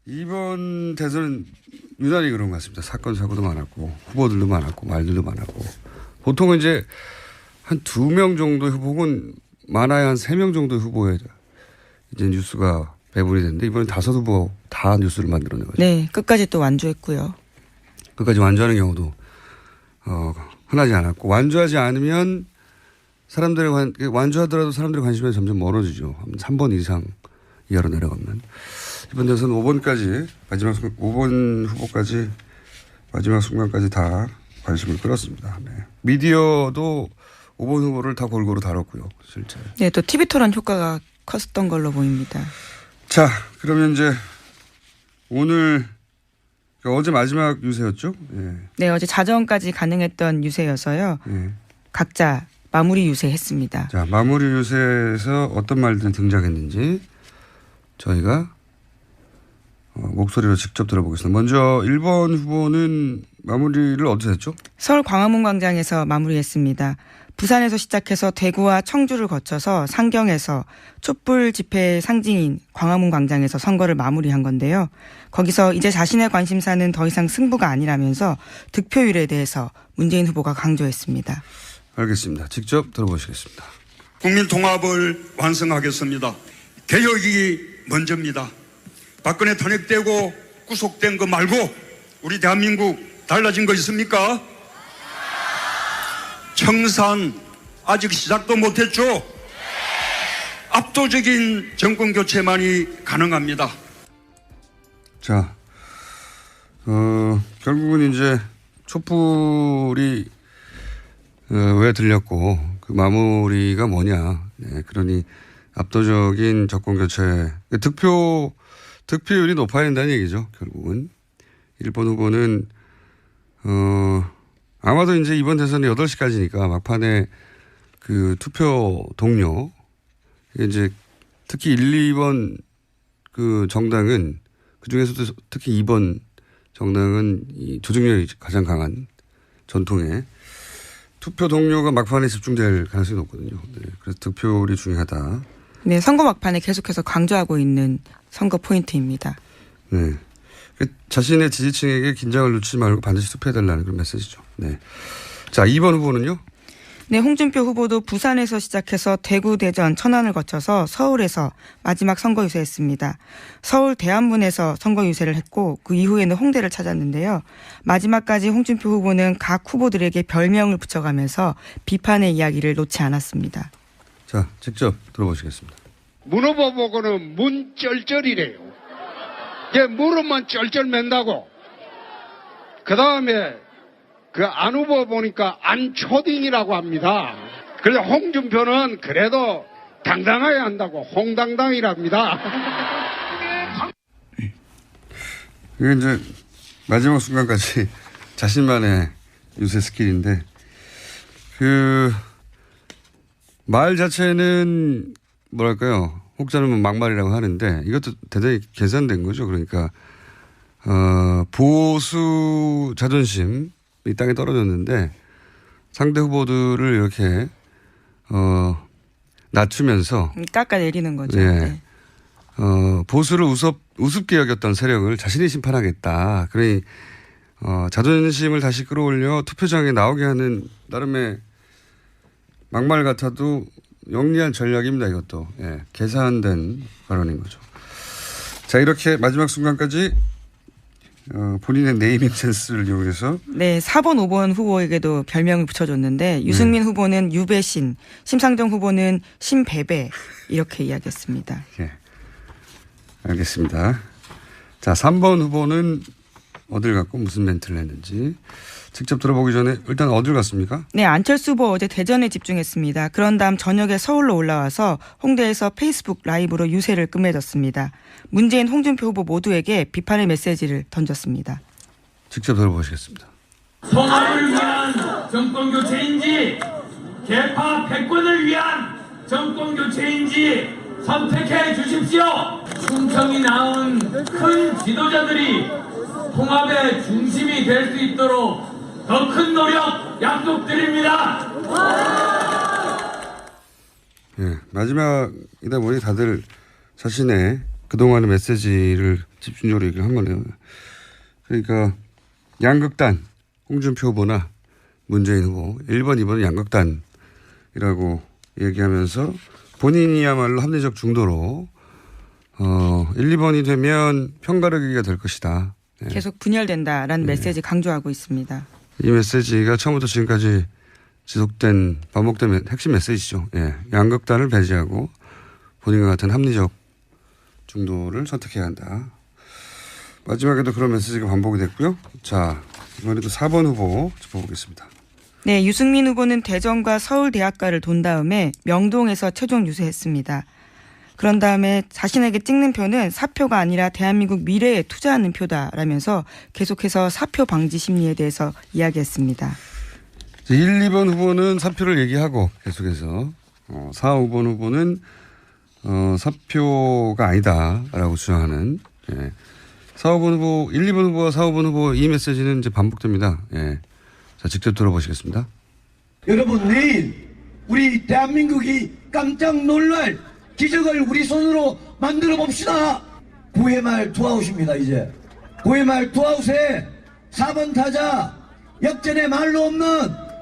이번 대선은 유난히 그런 것 같습니다. 사건, 사고도 많았고, 후보들도 많았고, 말들도 많았고. 보통은 이제 한 2명 정도의 후보 혹은 많아야 한 3명 정도의 후보에 이제 뉴스가 배분이 됐는데 이번엔 5후보 다 뉴스를 만들어낸 거죠. 네. 끝까지 또 완주했고요. 끝까지 완주하는 경우도, 흔하지 않았고, 완주하지 않으면 완주하더라도 사람들의 관심이 점점 멀어지죠. 3번 이상 이하로 내려가면. 이번 대선 5번까지, 5번 후보까지, 마지막 순간까지 다 관심을 끌었습니다. 네. 미디어도 5번 후보를 다 골고루 다뤘고요, 실제. 네, 또 TV 토론 효과가 컸던 걸로 보입니다. 자, 그러면 이제 오늘, 어제 마지막 유세였죠? 예. 네, 어제 자정까지 가능했던 유세여서요. 예. 각자 마무리 유세했습니다. 자, 마무리 유세에서 어떤 말들이 등장했는지 저희가 목소리로 직접 들어보겠습니다. 먼저 1번 후보는 마무리를 어디서 했죠? 서울 광화문 광장에서 마무리했습니다. 부산에서 시작해서 대구와 청주를 거쳐서 상경에서 촛불 집회의 상징인 광화문 광장에서 선거를 마무리한 건데요. 거기서 이제 자신의 관심사는 더 이상 승부가 아니라면서 득표율에 대해서 문재인 후보가 강조했습니다. 알겠습니다. 직접 들어보시겠습니다. 국민 통합을 완성하겠습니다. 개혁이 먼저입니다. 박근혜 탄핵되고 구속된 거 말고 우리 대한민국 달라진 거 있습니까? 청산 아직 시작도 못했죠? 압도적인 정권 교체만이 가능합니다. 자, 결국은 이제 촛불이 왜 들렸고 그 마무리가 뭐냐. 네, 그러니 압도적인 정권 교체, 득표율이 높아야 된다는 얘기죠. 결국은 1번 후보는 아마도 이제 이번 대선이 8시까지니까 막판에 그 투표 동료, 이제 특히 1, 2번 그 정당은 그 중에서도 특히 2번 정당은 이 조직력이 가장 강한 전통의 투표 동료가 막판에 집중될 가능성이 높거든요. 네, 그래서 득표율이 중요하다. 네, 선거 막판에 계속해서 강조하고 있는 선거 포인트입니다. 네. 자신의 지지층에게 긴장을 놓치지 말고 반드시 투표해달라는 그런 메시지죠. 네. 자, 2번 후보는요? 네, 홍준표 후보도 부산에서 시작해서 대구, 대전, 천안을 거쳐서 서울에서 마지막 선거 유세했습니다. 서울 대안문에서 선거 유세를 했고 그 이후에는 홍대를 찾았는데요. 마지막까지 홍준표 후보는 각 후보들에게 별명을 붙여가면서 비판의 이야기를 놓지 않았습니다. 자, 직접 들어보시겠습니다. 문 후보 보고는 문쩔쩔이래요. 얘 무릎만 쩔쩔 맨다고. 그 다음에 그 안 후보 보니까 안초딩이라고 합니다. 그래서 홍준표는 그래도 당당해야 한다고 홍당당이랍니다. 이게 이제 마지막 순간까지 자신만의 유세 스킬인데 그 말 자체는 뭐랄까요. 혹자는 막말이라고 하는데 이것도 대단히 계산된 거죠. 그러니까 보수 자존심이 땅에 떨어졌는데 상대 후보들을 이렇게 낮추면서 깎아내리는 거죠. 예. 네. 보수를 우습게 여겼던 세력을 자신이 심판하겠다. 그러니 자존심을 다시 끌어올려 투표장에 나오게 하는 나름의 막말 같아도 영리한 전략입니다. 이것도. 예, 계산된 발언인 거죠. 자, 이렇게 마지막 순간까지 본인의 네이밍 센스를 이용해서 네, 4번, 5번 후보에게도 별명을 붙여줬는데 유승민 후보는 유배신, 심상정 후보는 신배배 이렇게 이야기했습니다. 예, 알겠습니다. 자, 3번 후보는 어딜 갔고 무슨 멘트를 했는지 직접 들어보기 전에 일단 어딜 갔습니까? 네, 안철수 후보 어제 대전에 집중했습니다. 그런 다음 저녁에 서울로 올라와서 홍대에서 페이스북 라이브로 유세를 끝맺었습니다. 문재인, 홍준표 후보 모두에게 비판의 메시지를 던졌습니다. 직접 들어보시겠습니다. 통합을 위한 정권교체인지 개파 패권을 위한 정권교체인지 선택해 주십시오. 충청이 낳은 큰 지도자들이 통합의 중심이 될 수 있도록 더 큰 노력 약속드립니다. 예, 마지막이다 보니 다들 자신의 그동안의 메시지를 집중적으로 얘기를 한 거네요. 그러니까 양극단, 홍준표 후보나 문재인 후보 1번, 2번은 양극단이라고 얘기하면서 본인이야말로 합리적 중도로 1, 2번이 되면 편가르기가 될 것이다. 네. 계속 분열된다라는 메시지 강조하고 있습니다. 이 메시지가 처음부터 지금까지 지속된 반복된 핵심 메시지죠. 예. 양극단을 배제하고 본인과 같은 합리적 중도를 선택해야 한다. 마지막에도 그런 메시지가 반복이 됐고요. 자, 이번에도 4번 후보 짚어보겠습니다. 네, 유승민 후보는 대전과 서울대학가를 돈 다음에 명동에서 최종 유세했습니다. 그런 다음에 자신에게 찍는 표는 사표가 아니라 대한민국 미래에 투자하는 표다라면서 계속해서 사표 방지 심리에 대해서 이야기했습니다. 1, 2번 후보는 사표를 얘기하고 계속해서 4, 5번 후보는 사표가 아니다라고 주장하는 4, 5번 후보, 1, 2번 후보와 4, 5번 후보 이 메시지는 이제 반복됩니다. 예. 자, 직접 들어보시겠습니다. 여러분, 내일 우리 대한민국이 깜짝 놀랄 기적을 우리 손으로 만들어 봅시다. 9회 말 투아웃입니다. 이제 9회 말 투아웃에 4번 타자 역전의 말로 없는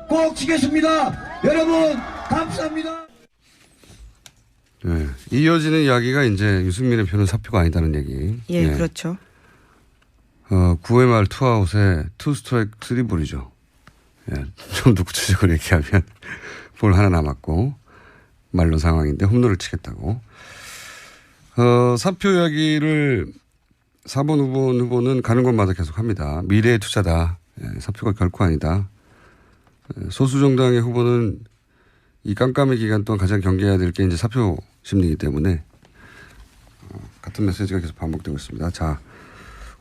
꼭 치겠습니다. 여러분 감사합니다. 네. 이어지는 이야기가 이제 유승민의 표는 사표가 아니다는 얘기. 예, 네. 그렇죠. 9회 말 투아웃에 2스트라이크 3볼이죠. 예. 좀 더 구체적으로 얘기하면 볼 하나 남았고 말로 상황인데 홈런을 치겠다고. 사표 이야기를 4번 후보는 가는 곳마다 계속 합니다. 미래의 투자다. 예. 사표가 결코 아니다. 소수 정당의 후보는 이 깜깜이 기간 동안 가장 경계해야 될 게 이제 사표 심리이기 때문에 같은 메시지가 계속 반복되고 있습니다. 자,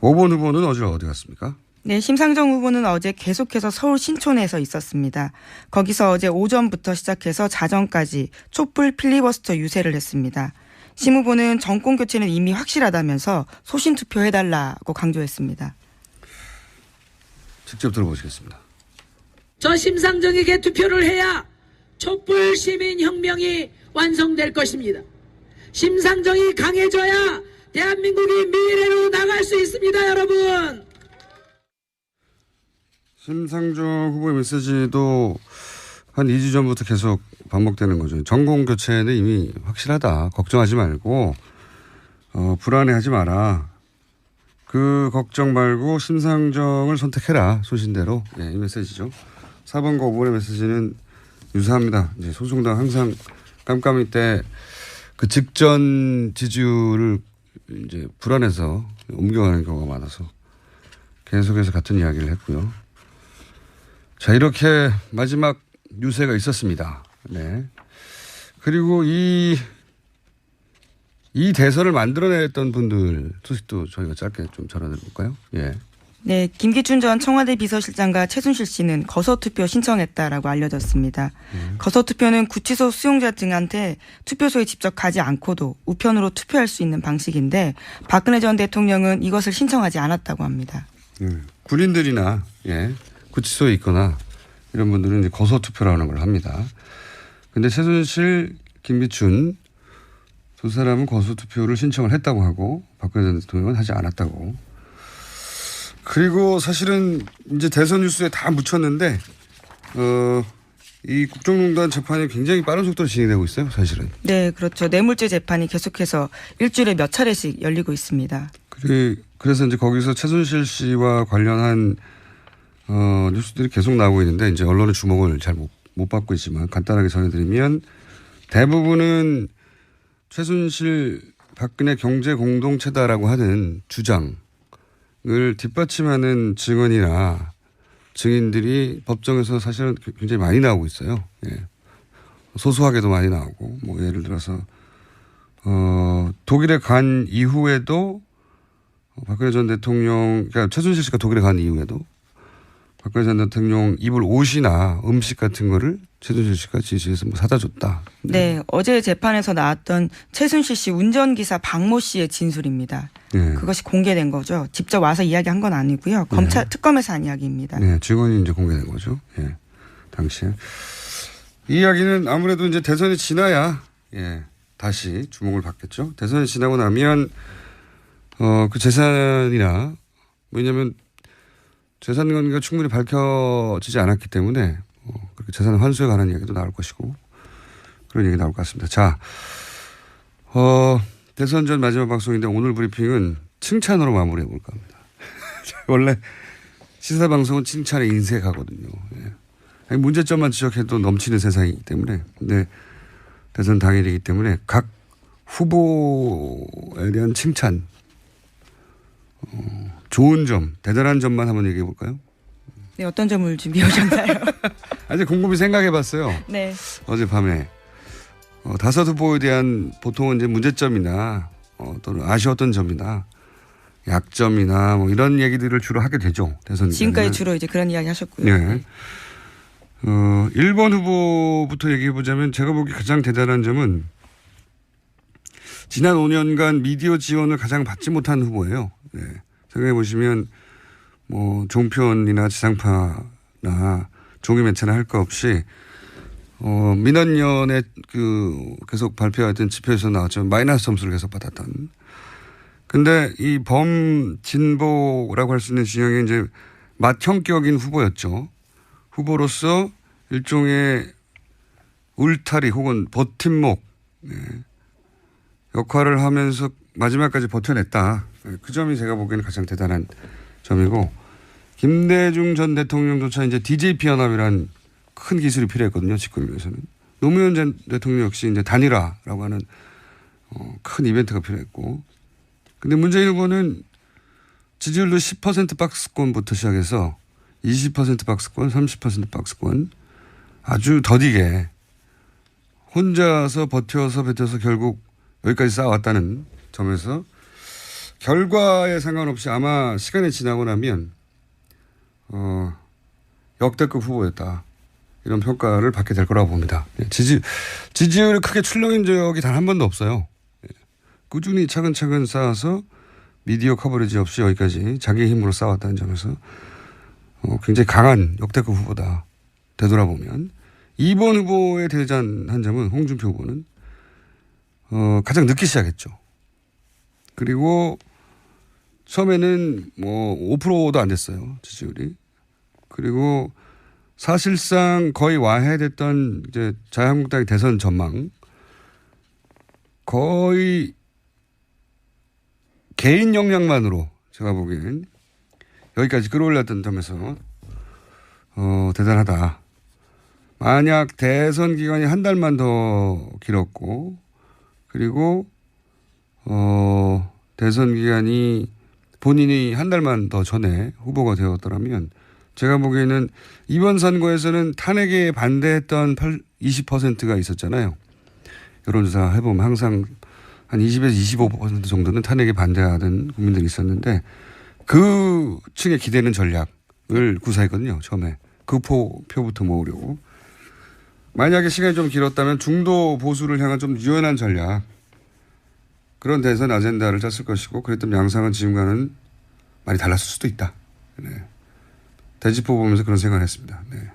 5번 후보는 어디 갔습니까? 네, 심상정 후보는 어제 계속해서 서울 신촌에서 있었습니다. 거기서 어제 오전부터 시작해서 자정까지 촛불 필리버스터 유세를 했습니다. 심 후보는 정권 교체는 이미 확실하다면서 소신 투표해달라고 강조했습니다. 직접 들어보시겠습니다. 저 심상정에게 투표를 해야 촛불 시민혁명이 완성될 것입니다. 심상정이 강해져야 대한민국이 미래로 나갈 수 있습니다, 여러분. 심상정 후보의 메시지도 한 2주 전부터 계속 반복되는 거죠. 정권 교체는 이미 확실하다. 걱정하지 말고 불안해하지 마라. 그 걱정 말고 심상정을 선택해라. 소신대로. 예, 이 메시지죠. 4번과 5번의 메시지는 유사합니다. 이제 소수정당 항상 깜깜이 때 그 직전 지지율을 이제 불안해서 옮겨가는 경우가 많아서 계속해서 같은 이야기를 했고요. 자, 이렇게 마지막 유세가 있었습니다. 네. 그리고 이 대선을 만들어냈던 분들 소식도 저희가 짧게 좀 전해드려볼까요? 예. 네, 김기춘 전 청와대 비서실장과 최순실 씨는 거소투표 신청했다라고 알려졌습니다. 거소투표는 구치소 수용자 등한테 투표소에 직접 가지 않고도 우편으로 투표할 수 있는 방식인데 박근혜 전 대통령은 이것을 신청하지 않았다고 합니다. 군인들이나 구치소에 있거나 이런 분들은 이제 거소투표라는 걸 합니다. 그런데 최순실, 김기춘 두 사람은 거소투표를 신청을 했다고 하고 박근혜 전 대통령은 하지 않았다고. 그리고 사실은 이제 대선 뉴스에 다 묻혔는데 이 국정농단 재판이 굉장히 빠른 속도로 진행되고 있어요, 사실은. 네, 그렇죠. 뇌물죄 재판이 계속해서 일주일에 몇 차례씩 열리고 있습니다. 그래서 이제 거기서 최순실 씨와 관련한 뉴스들이 계속 나오고 있는데 이제 언론의 주목을 잘 못 받고 있지만 간단하게 전해드리면 대부분은 최순실 박근혜 경제 공동체다라고 하는 주장을 뒷받침하는 증언이나 증인들이 법정에서 사실은 굉장히 많이 나오고 있어요. 예. 소소하게도 많이 나오고 뭐 예를 들어서 독일에 간 이후에도 박근혜 전 대통령, 그러니까 최순실 씨가 독일에 간 이후에도 박근혜 전 대통령 입을 옷이나 음식 같은 거를 최순실 씨가 지시해서 뭐 사다 줬다. 네, 어제 재판에서 나왔던 최순실 씨 운전기사 박모 씨의 진술입니다. 네. 그것이 공개된 거죠. 직접 와서 이야기한 건 아니고요. 검찰 특검에서 한 이야기입니다. 네, 증언이 이제 공개된 거죠. 예, 당시에. 이 이야기는 아무래도 이제 대선이 지나야 다시 주목을 받겠죠. 대선이 지나고 나면 그 재산이나 왜냐하면 재산 관계가 충분히 밝혀지지 않았기 때문에 그렇게 재산 환수에 관한 이야기도 나올 것이고 그런 얘기 나올 것 같습니다. 자, 대선 전 마지막 방송인데 오늘 브리핑은 칭찬으로 마무리해 볼까 합니다. 원래 시사 방송은 칭찬에 인색하거든요. 예. 아니, 문제점만 지적해도 넘치는 세상이기 때문에 근데 대선 당일이기 때문에 각 후보에 대한 칭찬, 좋은 점, 대단한 점만 한번 얘기해 볼까요? 네, 어떤 점을 준비해 오셨나요? 아주 곰곰이 생각해 봤어요. 네. 어젯밤에. 5 후보에 대한 보통은 이제 문제점이나 또는 아쉬웠던 점이나 약점이나 뭐 이런 얘기들을 주로 하게 되죠. 대선 지금까지 주로 이제 그런 이야기 하셨고요. 네. 1번 후보부터 얘기해 보자면 제가 보기 가장 대단한 점은 지난 5년간 미디어 지원을 가장 받지 못한 후보예요. 네. 생각해 보시면 뭐 종편이나 지상파나 종이 매체나 할 거 없이 민원연에 계속 발표했던 지표에서 나왔지만 마이너스 점수를 계속 받았던. 근데 이 범진보라고 할 수 있는 진영이 이제 맏형격인 후보였죠. 후보로서 일종의 울타리 혹은 버팀목 역할을 하면서 마지막까지 버텨냈다. 그 점이 제가 보기에는 가장 대단한 점이고 김대중 전 대통령조차 이제 DJP 연합이란 큰 기술이 필요했거든요. 집권을 위해서는. 노무현 전 대통령 역시 이제 단일화라고 하는 큰 이벤트가 필요했고 근데 문재인 후보는 지지율도 10% 박스권부터 시작해서 20% 박스권, 30% 박스권 아주 더디게 혼자서 버텨서 결국 여기까지 쌓아왔다는 점에서 결과에 상관없이 아마 시간이 지나고 나면 역대급 후보였다. 이런 평가를 받게 될 거라고 봅니다. 지지율이 크게 출렁인 적이 단 한 번도 없어요. 꾸준히 차근차근 쌓아서 미디어 커버리지 없이 여기까지 자기 힘으로 쌓아왔다는 점에서 굉장히 강한 역대급 후보다. 되돌아보면 2번 후보에 대단한 점은 홍준표 후보는 가장 늦게 시작했죠. 그리고 처음에는 뭐 5%도 안 됐어요. 지지율이. 그리고 사실상 거의 와해됐던 이제 자유한국당의 대선 전망 거의 개인 역량만으로 제가 보기엔 여기까지 끌어올렸던 점에서 대단하다. 만약 대선 기간이 한 달만 더 길었고 그리고 대선 기간이 본인이 한 달만 더 전에 후보가 되었더라면 제가 보기에는 이번 선거에서는 탄핵에 반대했던 20%가 있었잖아요. 여론조사 해보면 항상 한 20에서 25% 정도는 탄핵에 반대하던 국민들이 있었는데 그 층에 기대는 전략을 구사했거든요. 처음에. 그 표부터 모으려고. 만약에 시간이 좀 길었다면 중도 보수를 향한 좀 유연한 전략 그런 대선 아젠다를 짰을 것이고 그랬던 양상은 지금과는 많이 달랐을 수도 있다. 네. 대지표 보면서 그런 생각을 했습니다. 네.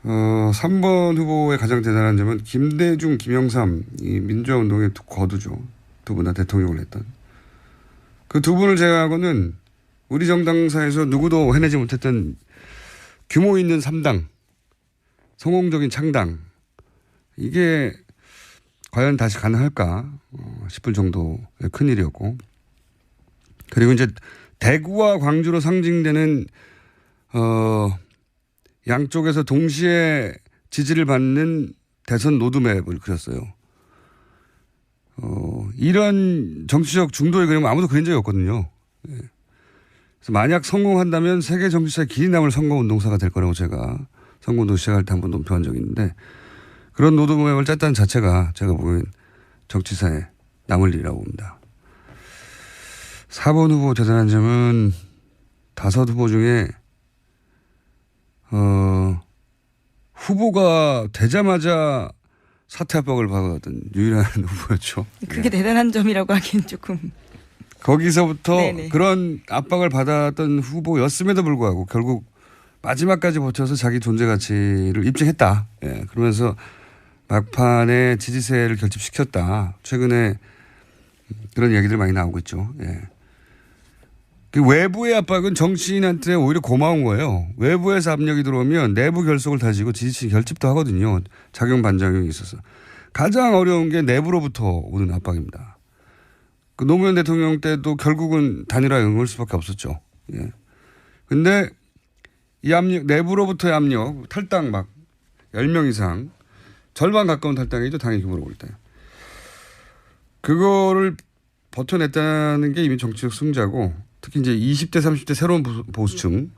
3번 후보의 가장 대단한 점은 김대중, 김영삼 이 민주화운동의 거두죠. 두 분 다 대통령을 했던. 그 두 분을 제외하고는 우리 정당사에서 누구도 해내지 못했던 규모 있는 3당, 성공적인 창당 이게 과연 다시 가능할까 싶을 정도의 큰일이었고 그리고 이제 대구와 광주로 상징되는 양쪽에서 동시에 지지를 받는 대선 로드맵을 그렸어요. 이런 정치적 중도의 그림은 아무도 그린 적이 없거든요. 예. 그래서 만약 성공한다면 세계 정치사에 길이 남을 선거운동사가 될 거라고 제가 선거운동 시작할 때 한번 논표한 적이 있는데 그런 로드맵을 짰다는 자체가 제가 보기엔 정치사에 남을 일이라고 봅니다. 4번 후보 대단한 점은 5 후보 중에 후보가 되자마자 사퇴 압박을 받았던 유일한 후보였죠. 그게 대단한 점이라고 하기엔 조금. 거기서부터 네네. 그런 압박을 받았던 후보였음에도 불구하고 결국 마지막까지 버텨서 자기 존재 가치를 입증했다. 예, 그러면서 막판에 지지세를 결집시켰다. 최근에 그런 이야기들 많이 나오고 있죠. 예. 그 외부의 압박은 정치인한테 오히려 고마운 거예요. 외부에서 압력이 들어오면 내부 결속을 다지고 지지층 결집도 하거든요. 작용 반작용이 있어서. 가장 어려운 게 내부로부터 오는 압박입니다. 그 노무현 대통령 때도 결국은 단일화 응할 수밖에 없었죠. 예. 근데 이 압력, 내부로부터의 압력, 탈당 막 10명 이상, 절반 가까운 탈당이죠. 당의 규모로 볼 때. 그거를 버텨냈다는 게 이미 정치적 승자고, 특히 이제 20대, 30대 새로운 보수층을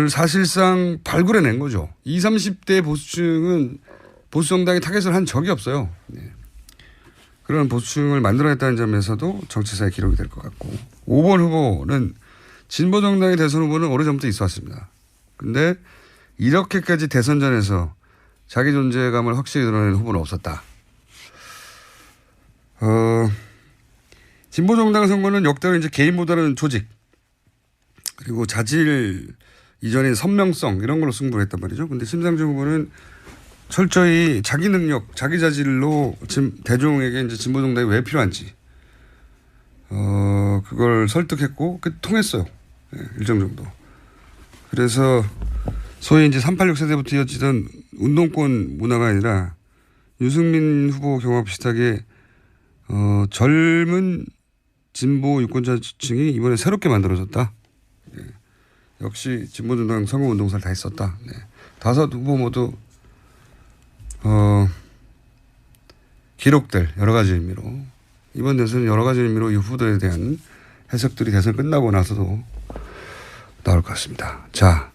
사실상 발굴해낸 거죠. 20, 30대 보수층은 보수 정당이 타겟을 한 적이 없어요. 네. 그런 보수층을 만들어냈다는 점에서도 정치사의 기록이 될 것 같고, 5번 후보는 진보 정당의 대선 후보는 오래전부터 있어 왔습니다. 근데 이렇게까지 대선전에서 자기 존재감을 확실히 드러내는 후보는 없었다. 진보 정당 선거는 역대로 이제 개인보다는 조직, 그리고 자질 이전인 선명성 이런 걸로 승부를 했단 말이죠. 근데 심상정 후보는 철저히 자기 능력, 자기 자질로 지금 대중에게 이제 진보 정당이 왜 필요한지, 그걸 설득했고, 통했어요. 네, 일정 정도. 그래서 소위 이제 386 세대부터 이어지던 운동권 문화가 아니라 유승민 후보 경우와 비슷하게 젊은 진보 유권자층이 이번에 새롭게 만들어졌다. 네. 역시 진보정당 선거운동사를 다 했었다. 네. 5 후보 모두 기록될 여러 가지 의미로, 이번 대선은 여러 가지 의미로 이 후보들에 대한 해석들이 대선 끝나고 나서도 나올 것 같습니다. 자,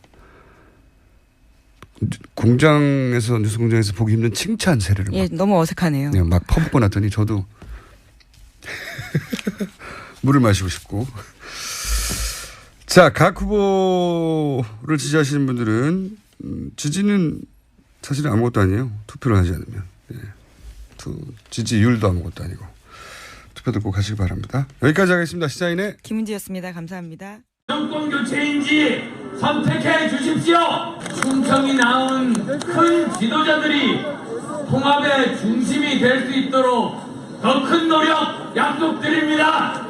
공장에서, 뉴스 공장에서 보기 힘든 칭찬 세례를 예, 너무 어색하네요. 네, 막 퍼붓고 났더니 저도 물을 마시고 싶고. 자, 각 후보를 지지하시는 분들은 지지는 사실은 아무것도 아니에요. 투표를 하지 않으면. 네. 지지율도 아무것도 아니고. 투표도 꼭 하시기 바랍니다. 여기까지 하겠습니다. 시사인의 김은지였습니다. 감사합니다. 정권 교체인지 선택해 주십시오. 충청이 낳은 큰 지도자들이 통합의 중심이 될 수 있도록 더 큰 노력 약속드립니다.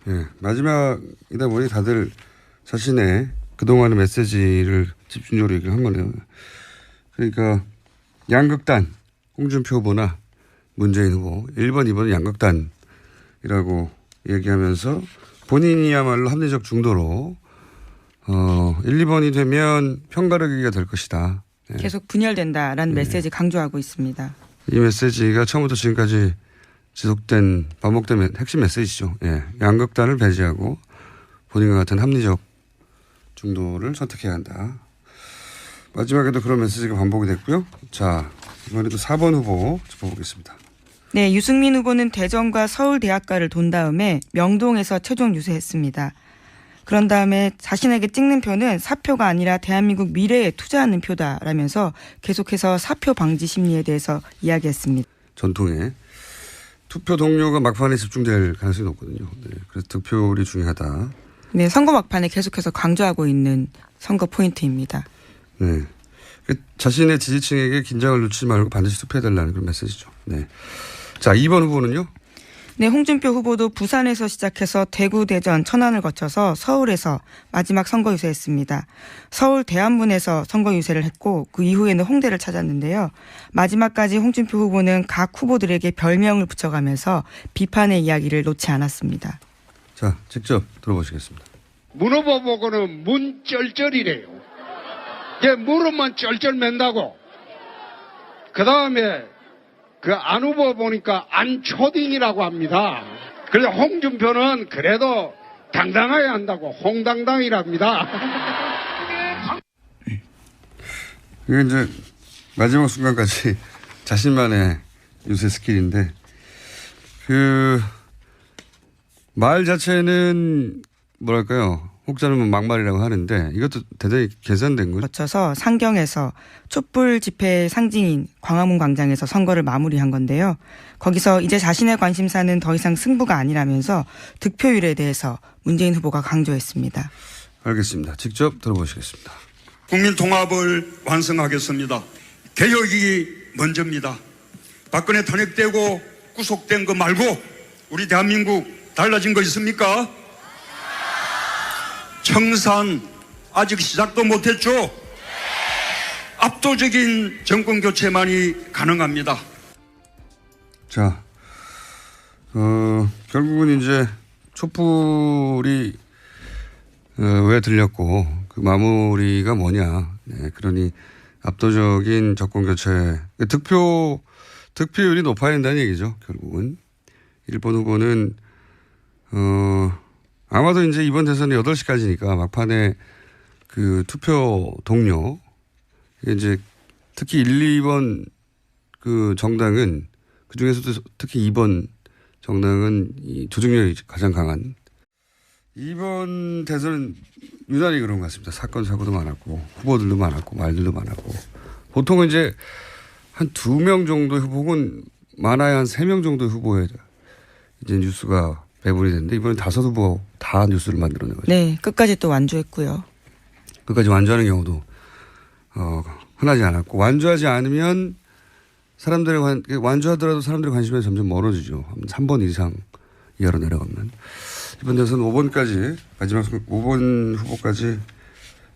네, 마지막이다 보니 다들 자신의 그동안의 메시지를 집중적으로 얘기를 한 거네요. 그러니까 양극단, 홍준표 후보나 문재인 후보, 1번, 2번은 양극단이라고 얘기하면서 본인이야말로 합리적 중도로 1, 2번이 되면 편가르기가 될 것이다. 네. 계속 분열된다라는 메시지 강조하고 있습니다. 이 메시지가 처음부터 지금까지 지속된, 반복된 핵심 메시지죠. 예. 양극단을 배제하고 본인과 같은 합리적 중도를 선택해야 한다. 마지막에도 그런 메시지가 반복이 됐고요. 자, 이번에도 4번 후보 짚어보겠습니다. 네, 유승민 후보는 대전과 서울대학가를 돈 다음에 명동에서 최종 유세했습니다. 그런 다음에 자신에게 찍는 표는 사표가 아니라 대한민국 미래에 투자하는 표다라면서 계속해서 사표 방지 심리에 대해서 이야기했습니다. 전통의 투표 동료가 막판에 집중될 가능성이 높거든요. 네, 그래서 득표율이 중요하다. 네, 선거 막판에 계속해서 강조하고 있는 선거 포인트입니다. 네, 자신의 지지층에게 긴장을 놓치지 말고 반드시 투표해달라는 그런 메시지죠. 네. 자, 2번 후보는요? 네, 홍준표 후보도 부산에서 시작해서 대구, 대전, 천안을 거쳐서 서울에서 마지막 선거 유세했습니다. 서울 대안문에서 선거 유세를 했고 그 이후에는 홍대를 찾았는데요. 마지막까지 홍준표 후보는 각 후보들에게 별명을 붙여가면서 비판의 이야기를 놓지 않았습니다. 자, 직접 들어보시겠습니다. 문 후보 보고는 문쩔쩔이래요. 걔 무릎만 쩔쩔 맨다고. 그 다음에 그 안 후보 보니까 안초딩이라고 합니다. 그래서 홍준표는 그래도 당당해야 한다고 홍당당이랍니다. 이게 이제 마지막 순간까지 자신만의 유세 스킬인데, 그 말 자체는 뭐랄까요, 혹자는 막말이라고 하는데 이것도 대단히 계산된 거죠. 거쳐서 상경에서 촛불 집회 상징인 광화문 광장에서 선거를 마무리한 건데요. 거기서 이제 자신의 관심사는 더 이상 승부가 아니라면서 득표율에 대해서 문재인 후보가 강조했습니다. 알겠습니다. 직접 들어보시겠습니다. 국민 통합을 완성하겠습니다. 개혁이 먼저입니다. 박근혜 탄핵되고 구속된 거 말고 우리 대한민국 달라진 거 있습니까? 청산 아직 시작도 못했죠? 압도적인 정권 교체만이 가능합니다. 자, 결국은 이제 촛불이 왜 들렸고 그 마무리가 뭐냐. 네, 그러니 압도적인 정권 교체, 득표율이 높아야 된다는 얘기죠. 결국은 1번 후보는 아마도 이제 이번 대선이 8시까지니까 막판에 그 투표 동료, 이제 특히 1, 2번 그 정당은 그 중에서도 특히 2번 정당은 이 조직력이 가장 강한. 이번 대선은 유난히 그런 것 같습니다. 사건, 사고도 많았고, 후보들도 많았고, 말들도 많았고. 보통은 이제 한 2명 정도의 후보 혹은 많아야 한 3명 정도의 후보에 이제 뉴스가 배분이 됐는데 이번엔 5 후보 다 뉴스를 만들어낸 거죠. 네, 끝까지 또 완주했고요. 끝까지 완주하는 경우도 흔하지 않았고, 완주하지 않으면 완주하더라도 사람들의 관심이 점점 멀어지죠. 3번 이상 이하로 내려가면. 이번 대선 5번까지, 5번 후보까지,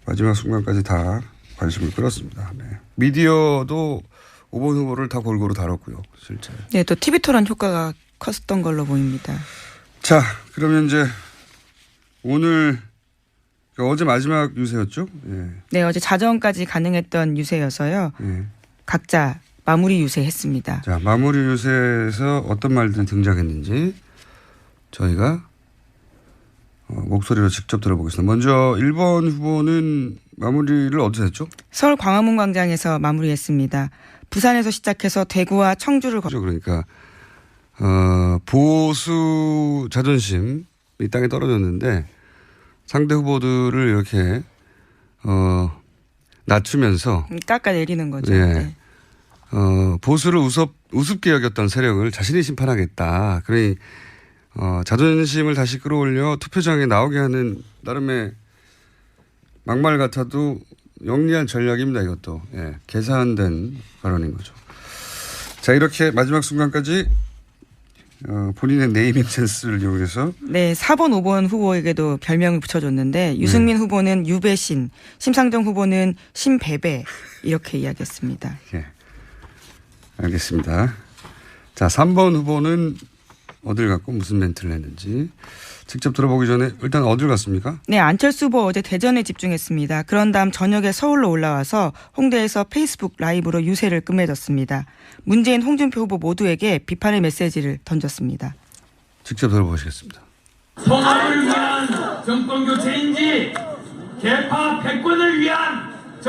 마지막 순간까지 다 관심을 끌었습니다. 네. 미디어도 5번 후보를 다 골고루 다뤘고요, 실제. 네, 또 TV 토론 효과가 컸던 걸로 보입니다. 자, 그러면 이제 오늘, 어제 마지막 유세였죠? 예. 네, 어제 자정까지 가능했던 유세여서요. 예. 각자 마무리 유세했습니다. 자, 마무리 유세에서 어떤 말들이 등장했는지 저희가 목소리로 직접 들어보겠습니다. 먼저 1번 후보는 마무리를 어디서 했죠? 서울 광화문 광장에서 마무리했습니다. 부산에서 시작해서 대구와 청주를 그러니까 보수 자존심이 땅에 떨어졌는데 상대 후보들을 이렇게 낮추면서 깎아내리는 거죠. 예. 네. 보수를 우습게 여겼던 세력을 자신이 심판하겠다. 그러니 자존심을 다시 끌어올려 투표장에 나오게 하는 나름의 막말 같아도 영리한 전략입니다. 이것도. 예, 계산된 발언인 거죠. 자, 이렇게 마지막 순간까지 본인의 네이밍 센스를 이용해서 네, 4번, 5번 후보에게도 별명을 붙여줬는데 유승민 후보는 유배신, 심상정 후보는 심배배 이렇게 이야기했습니다. 예, 알겠습니다. 자, 3번 후보는 어딜 갔고 무슨 멘트를 했는지 직접 들어보기 전에 일단 어딜 갔습니까? 네, 안철수 후보 어제 대전에 집중했습니다. 그런 다음 저녁에 서울로 올라와서 홍대에서 페이스북 라이브로 유세를 끝맺었습니다. 문재인, 홍준표 후보 모두에게 비판의 메시지를 던졌습니다. 직접 들어보시겠습니다. 통합을 위한 정권교체인지 개파 패권을 위한